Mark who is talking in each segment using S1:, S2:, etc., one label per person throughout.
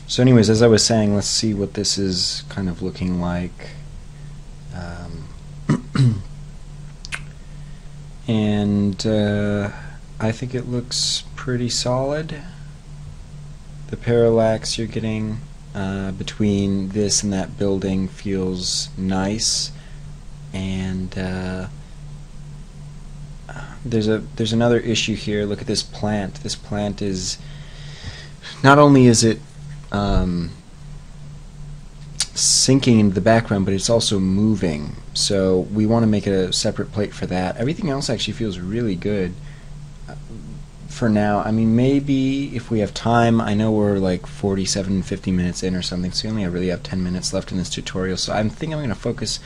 S1: So anyways, as I was saying, let's see what this is kind of looking like. And I think it looks pretty solid. The parallax you're getting between this and that building feels nice, and there's another issue here. Look at this plant. This plant is not only is it sinking into the background, but it's also moving. So we want to make a separate plate for that. Everything else actually feels really good for now. I mean, maybe if we have time, I know we're like 50 minutes in or something, so we only really have 10 minutes left in this tutorial. So I think I'm going to focus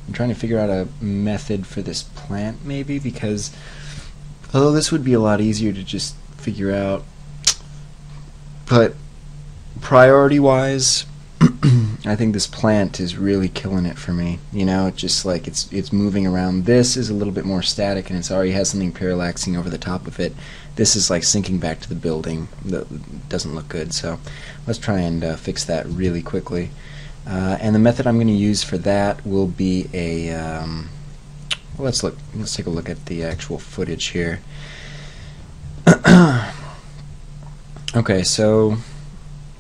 S1: on trying to figure out a method for this plant, maybe, because although this would be a lot easier to just figure out, but priority-wise, I think this plant is really killing it for me. You know, just like it's moving around. This is a little bit more static, and it's already has something parallaxing over the top of it. This is like sinking back to the building. That doesn't look good. So let's try and fix that really quickly. And the method I'm going to use for that will be a. Well, let's take a look at the actual footage here. Okay, so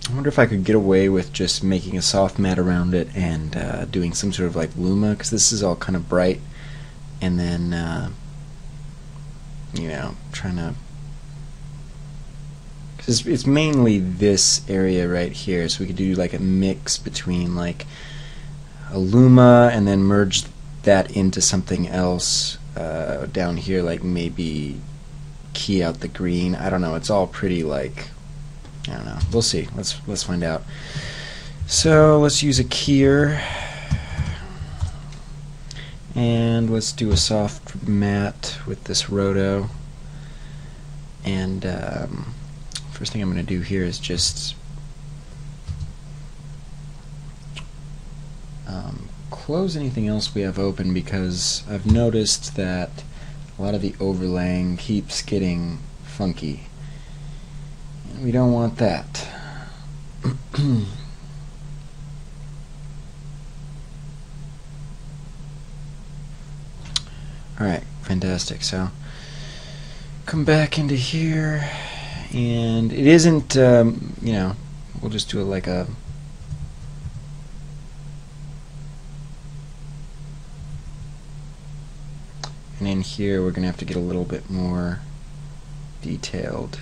S1: I wonder if I could get away with just making a soft mat around it and doing some sort of like luma, because this is all kind of bright, and then you know, trying to, because it's mainly this area right here, so we could do like a mix between like a luma and then merge that into something else down here, like maybe key out the green. I don't know, it's all pretty like, I don't know. We'll see. Let's find out. So let's use a keyer, and let's do a soft mat with this roto. And first thing I'm going to do here is just close anything else we have open, because I've noticed that a lot of the overlaying keeps getting funky. We don't want that. Alright, fantastic. So come back into here, and it isn't, you know, we'll just do it like a and in here we're going to have to get a little bit more detailed.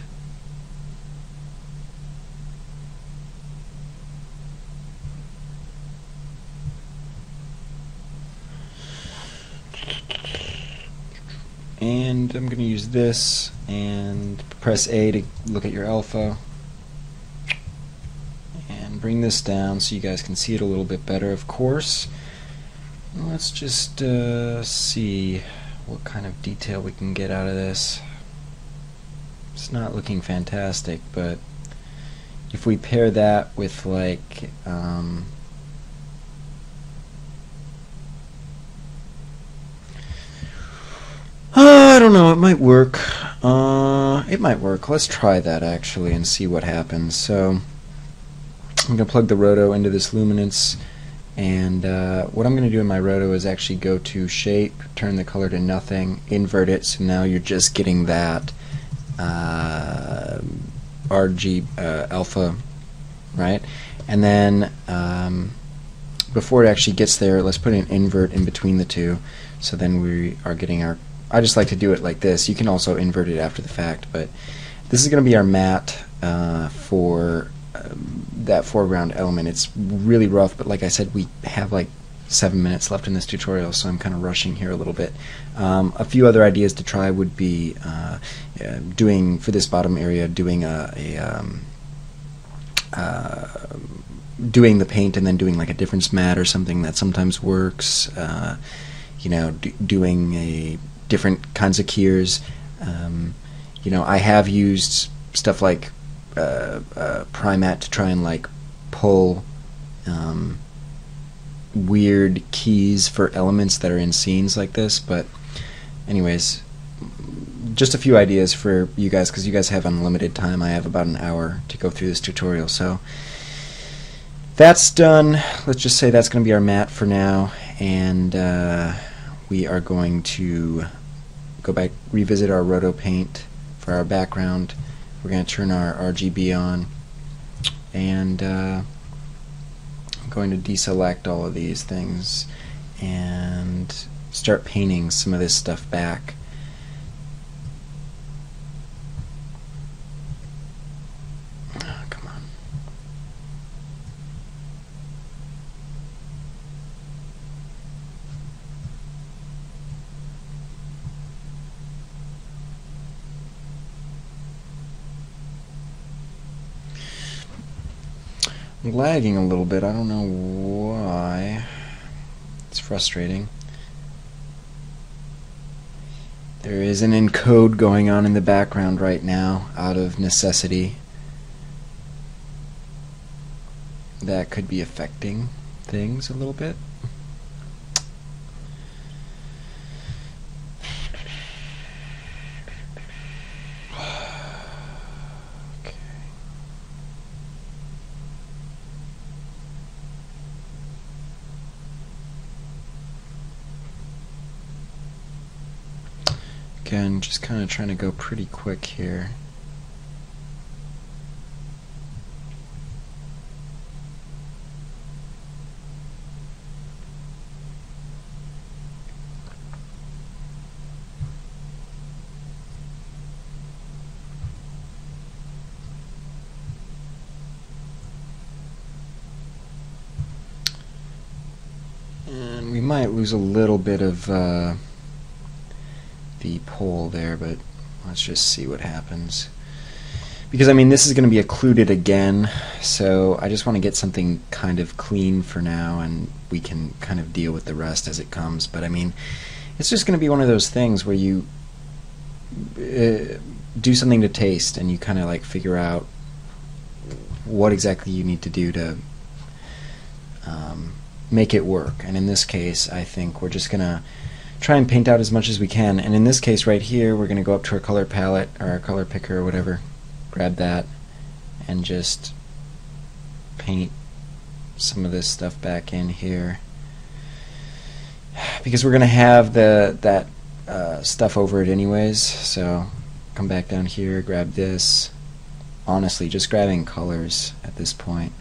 S1: And I'm going to use this and press A to look at your alpha and bring this down so you guys can see it a little bit better, of course. Let's just see what kind of detail we can get out of this. It's not looking fantastic, but if we pair that with like I don't know, it might work. It might work. Let's try that actually and see what happens. So I'm going to plug the roto into this luminance, and what I'm going to do in my roto is actually go to shape, turn the color to nothing, invert it, so now you're just getting that RG alpha, right? And then before it actually gets there, let's put an invert in between the two, so then we are getting our, I just like to do it like this. You can also invert it after the fact, but this is going to be our matte for that foreground element. It's really rough, but like I said, we have like 7 minutes left in this tutorial, so I'm kind of rushing here a little bit. A few other ideas to try would be doing, for this bottom area, doing doing the paint and then doing like a difference matte or something. That sometimes works. You know, doing a different kinds of keyers. You know, I have used stuff like Primat to try and like pull weird keys for elements that are in scenes like this, but anyways, just a few ideas for you guys, because you guys have unlimited time. I have about an hour to go through this tutorial, so that's done. Let's just say that's going to be our mat for now, and we are going to go back, revisit our roto paint for our background. We're going to turn our RGB on, and I'm going to deselect all of these things and start painting some of this stuff back. Oh, come on. I'm lagging a little bit. I don't know why. It's frustrating. There is an encode going on in the background right now out of necessity that could be affecting things a little bit. Again, just kind of trying to go pretty quick here. And we might lose a little bit of the pole there, but let's just see what happens. Because I mean, this is going to be occluded again, so I just want to get something kind of clean for now, and we can kind of deal with the rest as it comes. But I mean, it's just going to be one of those things where you do something to taste, and you kind of like figure out what exactly you need to do to make it work. And in this case, I think we're just going to try and paint out as much as we can. And in this case right here, we're going to go up to our color palette, or our color picker or whatever, grab that, and just paint some of this stuff back in here. Because we're going to have that stuff over it anyways, so come back down here, grab this. Honestly, just grabbing colors at this point.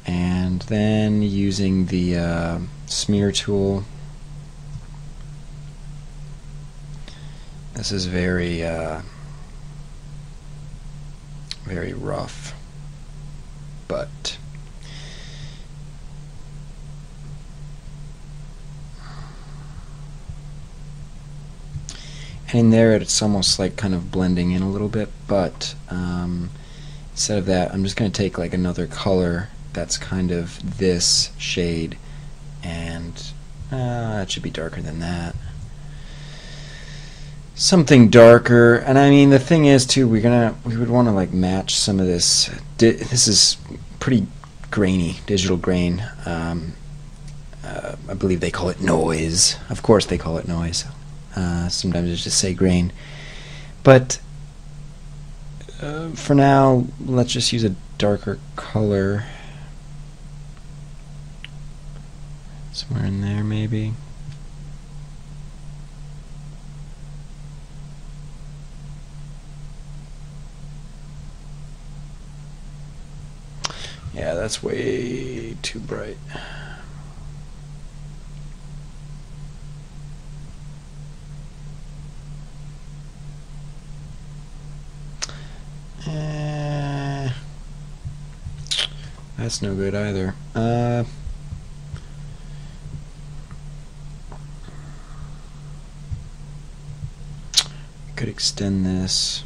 S1: And then using the smear tool. This is very very rough, but and in there it's almost like kind of blending in a little bit, but instead of that, I'm just going to take like another color that's kind of this shade, and it should be darker than that. Something darker. And I mean, the thing is too, we would want to like match some of this. This is pretty grainy, digital grain. I believe they call it noise. Of course they call it noise. Sometimes they just say grain. But for now, let's just use a darker color. Somewhere in there maybe. Yeah, that's way too bright. That's no good either. Could extend this.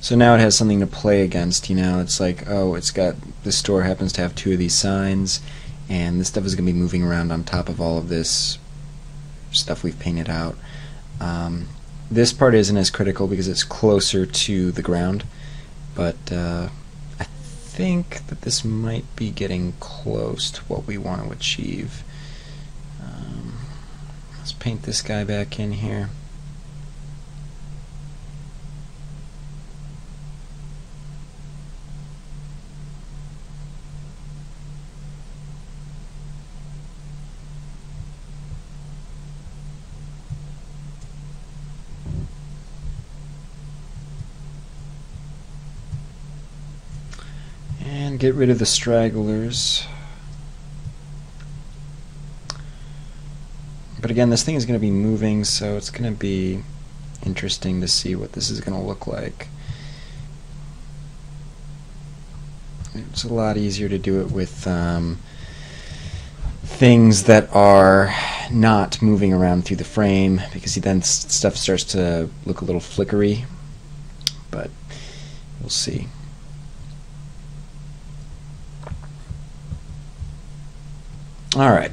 S1: So now it has something to play against, you know. It's like, oh, it's got, this store happens to have two of these signs, and this stuff is going to be moving around on top of all of this stuff we've painted out. This part isn't as critical because it's closer to the ground, but I think that this might be getting close to what we want to achieve. Let's paint this guy back in here. And get rid of the stragglers. But again, this thing is going to be moving, so it's going to be interesting to see what this is going to look like. It's a lot easier to do it with things that are not moving around through the frame, because then stuff starts to look a little flickery, but we'll see. Alright.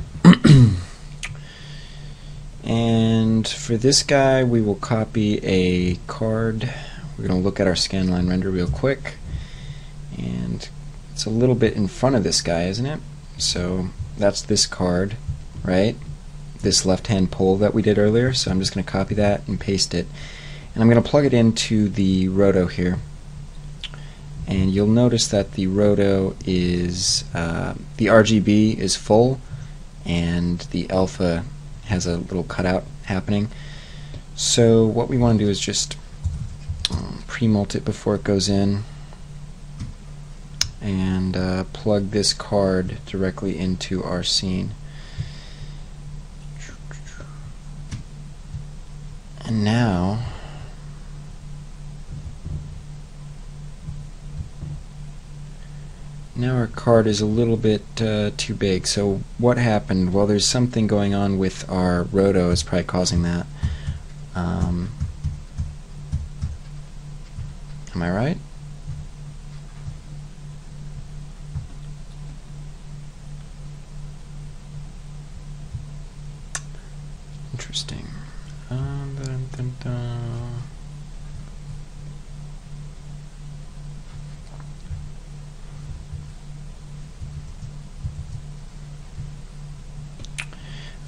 S1: And for this guy, we will copy a card. We're going to look at our scanline render real quick. And it's a little bit in front of this guy, isn't it? So that's this card, right? This left-hand pull that we did earlier. So I'm just going to copy that and paste it. And I'm going to plug it into the roto here. And you'll notice that the roto is, the RGB is full, and the alpha has a little cutout happening. So what we want to do is just pre-mult it before it goes in, and plug this card directly into our scene. And now our card is a little bit too big. So what happened? Well, there's something going on with our roto. It's probably causing that. Am I right? Interesting. Dun, dun, dun.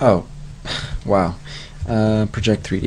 S1: Oh, wow. Project 3D.